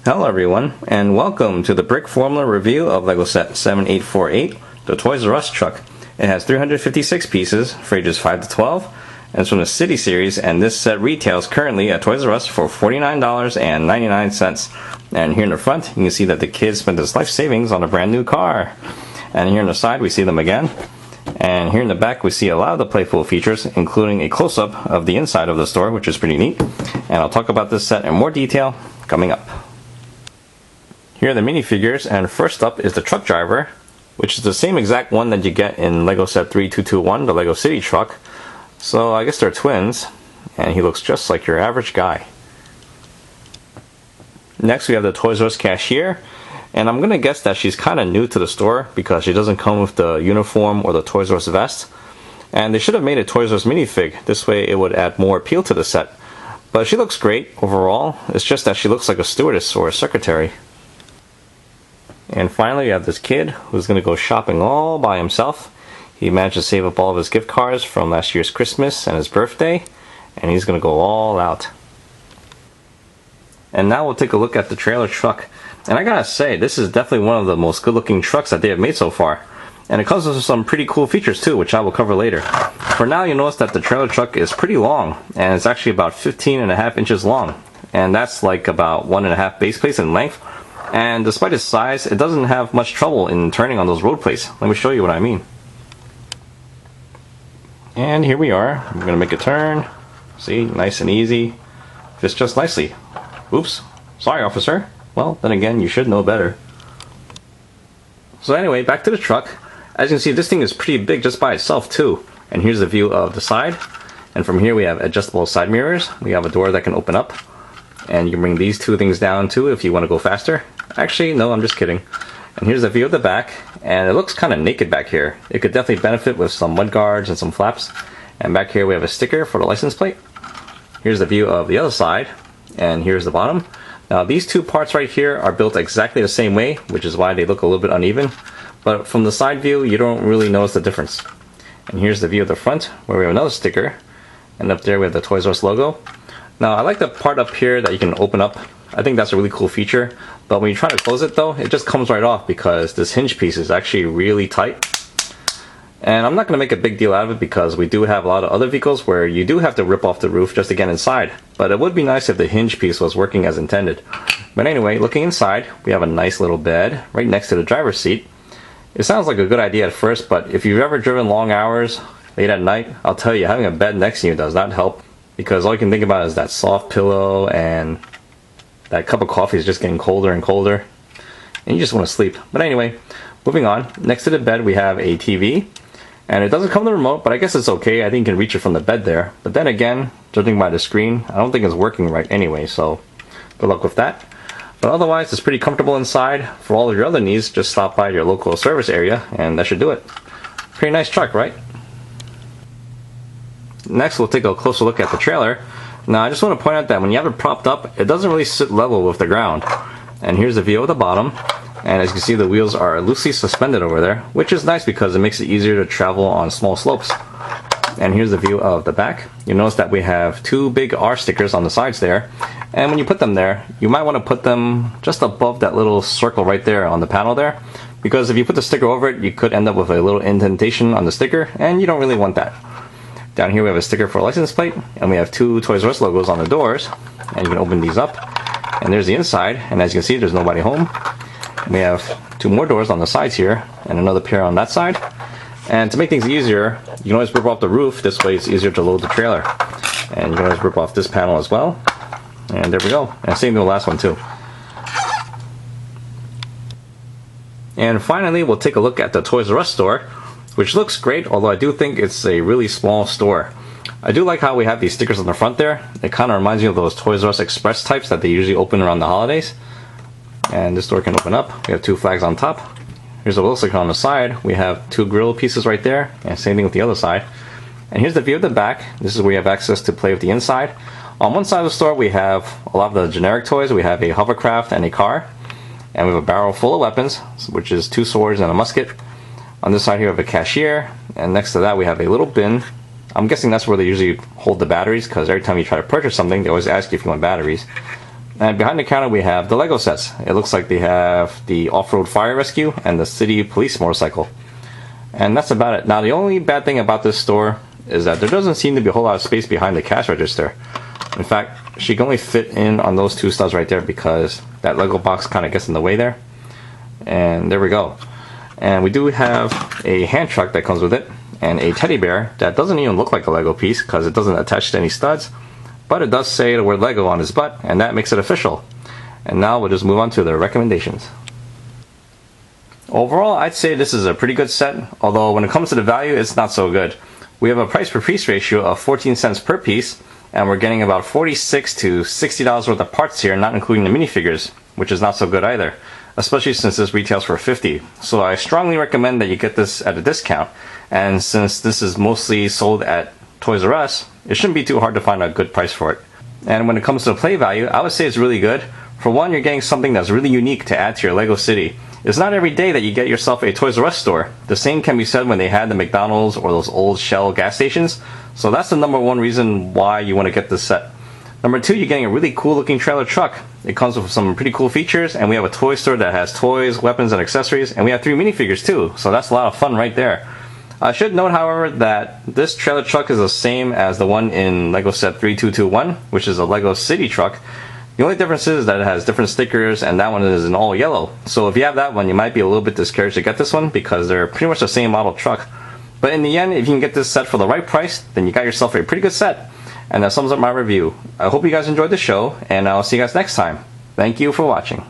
Hello everyone, and welcome to the Brickformula review of LEGO set 7848, the Toys R Us truck. It has 356 pieces for ages 5 to 12, and it's from the City series, and this set retails currently at Toys R Us for $49.99. And here in the front, you can see that the kid spent his life savings on a brand new car. And here on the side, we see them again. And here in the back, we see a lot of the playful features, including a close-up of the inside of the store, which is pretty neat. And I'll talk about this set in more detail coming up. Here are the minifigures, and first up is the truck driver, which is the same exact one that you get in LEGO set 3221, the LEGO City truck. So I guess they're twins, and he looks just like your average guy. Next we have the Toys R Us cashier, and I'm gonna guess that she's kind of new to the store because she doesn't come with the uniform or the Toys R Us vest. And they should have made a Toys R Us minifig, this way it would add more appeal to the set. But she looks great overall, it's just that she looks like a stewardess or a secretary. And finally, we have this kid who's going to go shopping all by himself. He managed to save up all of his gift cards from last year's Christmas and his birthday, and he's going to go all out. And now we'll take a look at the trailer truck. And I gotta say, this is definitely one of the most good looking trucks that they have made so far. And it comes with some pretty cool features too, which I will cover later. For now, you'll notice that the trailer truck is pretty long, and it's actually about 15.5 inches long. And that's like about 1.5 base plates in length. And despite its size, it doesn't have much trouble in turning on those road plates. Let me show you what I mean. And here we are. I'm going to make a turn. See, nice and easy. Fits just nicely. Oops. Sorry, officer. Well, then again, you should know better. So anyway, back to the truck. As you can see, this thing is pretty big just by itself too. And here's the view of the side. And from here we have adjustable side mirrors. We have a door that can open up. And you can bring these two things down too if you want to go faster. Actually, no, I'm just kidding. And here's a view of the back, and it looks kind of naked back here. It could definitely benefit with some mud guards and some flaps. And back here we have a sticker for the license plate. Here's the view of the other side, and here's the bottom. Now these two parts right here are built exactly the same way, which is why they look a little bit uneven. But from the side view, you don't really notice the difference. And here's the view of the front, where we have another sticker. And up there we have the Toys R Us logo. Now I like the part up here that you can open up. I think that's a really cool feature, but when you try to close it though, it just comes right off because this hinge piece is actually really tight. And I'm not going to make a big deal out of it because we do have a lot of other vehicles where you do have to rip off the roof just to get inside. But it would be nice if the hinge piece was working as intended. But anyway, looking inside, we have a nice little bed right next to the driver's seat. It sounds like a good idea at first, but if you've ever driven long hours, late at night, I'll tell you, having a bed next to you does not help. Because all you can think about is that soft pillow, and that cup of coffee is just getting colder and colder, and you just want to sleep. But anyway, moving on. Next to the bed we have a TV, and it doesn't come with a remote, but I guess it's okay. I think you can reach it from the bed there. But then again, judging by the screen, I don't think it's working right anyway, so good luck with that. But otherwise, it's pretty comfortable inside. For all of your other needs, just stop by your local service area, and that should do it. Pretty nice truck, right? Next, we'll take a closer look at the trailer. Now, I just want to point out that when you have it propped up, it doesn't really sit level with the ground. And here's the view of the bottom. And as you can see, the wheels are loosely suspended over there, which is nice because it makes it easier to travel on small slopes. And here's the view of the back. You notice that we have two big R stickers on the sides there. And when you put them there, you might want to put them just above that little circle right there on the panel there. Because if you put the sticker over it, you could end up with a little indentation on the sticker, and you don't really want that. Down here we have a sticker for a license plate, and we have two Toys R Us logos on the doors, and you can open these up, and there's the inside, and as you can see, there's nobody home. We have two more doors on the sides here, and another pair on that side. And to make things easier, you can always rip off the roof. This way it's easier to load the trailer. And you can always rip off this panel as well. And there we go. And same with the last one too. And finally, we'll take a look at the Toys R Us store, which looks great, although I do think it's a really small store. I do like how we have these stickers on the front there. It kind of reminds me of those Toys R Us Express types that they usually open around the holidays. And this door can open up. We have two flags on top. Here's a little sticker on the side. We have two grill pieces right there, and same thing with the other side. And here's the view of the back. This is where you have access to play with the inside. On one side of the store we have a lot of the generic toys. We have a hovercraft and a car. And we have a barrel full of weapons, which is two swords and a musket. On this side here we have a cashier, and next to that we have a little bin. I'm guessing that's where they usually hold the batteries, because every time you try to purchase something, they always ask you if you want batteries. And behind the counter we have the Lego sets. It looks like they have the off-road fire rescue and the city police motorcycle. And that's about it. Now the only bad thing about this store is that there doesn't seem to be a whole lot of space behind the cash register. In fact, she can only fit in on those two studs right there because that Lego box kind of gets in the way there. And there we go. And we do have a hand truck that comes with it, and a teddy bear that doesn't even look like a Lego piece because it doesn't attach to any studs, but it does say the word Lego on his butt, and that makes it official. And now we'll just move on to the recommendations. Overall, I'd say this is a pretty good set, although when it comes to the value, it's not so good. We have a price per piece ratio of 14 cents per piece, and we're getting about $46 to $60 worth of parts here, not including the minifigures, which is not so good either, especially since this retails for $50. So I strongly recommend that you get this at a discount, and since this is mostly sold at Toys R Us, it shouldn't be too hard to find a good price for it. And when it comes to the play value, I would say it's really good. For one, you're getting something that's really unique to add to your Lego city. It's not every day that you get yourself a Toys R Us store. The same can be said when they had the McDonald's or those old Shell gas stations. So that's the number one reason why you want to get this set. Number two, you're getting a really cool looking trailer truck. It comes with some pretty cool features, and we have a toy store that has toys, weapons, and accessories, and we have 3 minifigures too, so that's a lot of fun right there. I should note, however, that this trailer truck is the same as the one in Lego set 3221, which is a Lego City truck. The only difference is that it has different stickers, and that one is in all yellow. So if you have that one, you might be a little bit discouraged to get this one because they're pretty much the same model truck. But in the end, if you can get this set for the right price, then you got yourself a pretty good set. And that sums up my review. I hope you guys enjoyed the show, and I'll see you guys next time. Thank you for watching.